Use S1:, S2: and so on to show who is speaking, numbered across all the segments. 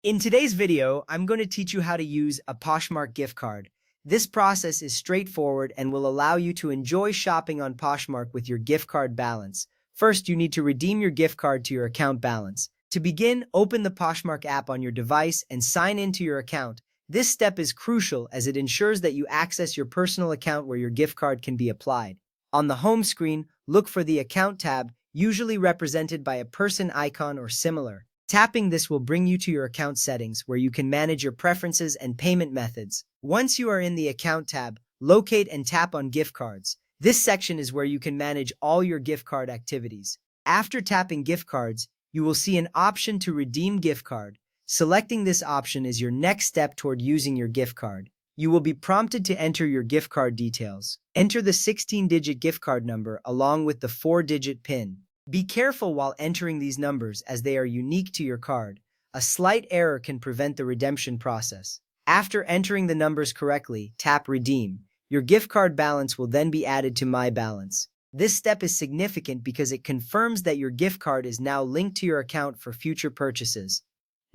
S1: In today's video, I'm going to teach you how to use a Poshmark gift card. This process is straightforward and will allow you to enjoy shopping on Poshmark with your gift card balance. First, you need to redeem your gift card to your account balance. To begin, open the Poshmark app on your device and sign into your account. This step is crucial as it ensures that you access your personal account where your gift card can be applied. On the home screen, look for the Account tab, usually represented by a person icon or similar. Tapping this will bring you to your account settings where you can manage your preferences and payment methods. Once you are in the Account tab, locate and tap on Gift Cards. This section is where you can manage all your gift card activities. After tapping Gift Cards, you will see an option to redeem gift card. Selecting this option is your next step toward using your gift card. You will be prompted to enter your gift card details. Enter the 16-digit gift card number along with the 4-digit PIN. Be careful while entering these numbers as they are unique to your card. A slight error can prevent the redemption process. After entering the numbers correctly, tap Redeem. Your gift card balance will then be added to My Balance. This step is significant because it confirms that your gift card is now linked to your account for future purchases.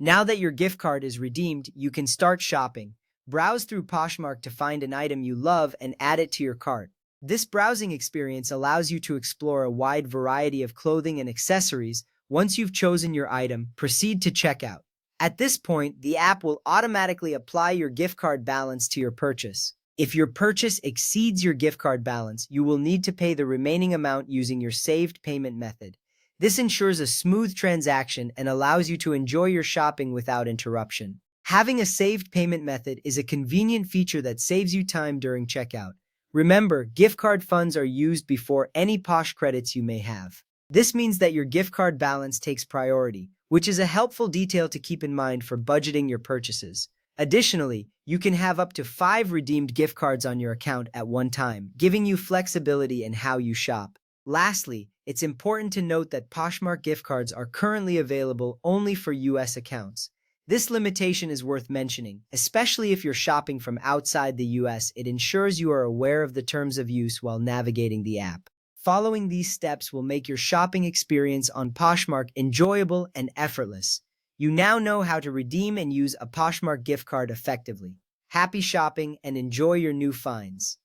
S1: Now that your gift card is redeemed, you can start shopping. Browse through Poshmark to find an item you love and add it to your cart. This browsing experience allows you to explore a wide variety of clothing and accessories. Once you've chosen your item, proceed to checkout. At this point, the app will automatically apply your gift card balance to your purchase. If your purchase exceeds your gift card balance, you will need to pay the remaining amount using your saved payment method. This ensures a smooth transaction and allows you to enjoy your shopping without interruption. Having a saved payment method is a convenient feature that saves you time during checkout. Remember, gift card funds are used before any Posh credits you may have. This means that your gift card balance takes priority, which is a helpful detail to keep in mind for budgeting your purchases. Additionally, you can have up to 5 redeemed gift cards on your account at one time, giving you flexibility in how you shop. Lastly, it's important to note that Poshmark gift cards are currently available only for US accounts. This limitation is worth mentioning, especially if you're shopping from outside the US. It ensures you are aware of the terms of use while navigating the app. Following these steps will make your shopping experience on Poshmark enjoyable and effortless. You now know how to redeem and use a Poshmark gift card effectively. Happy shopping and enjoy your new finds.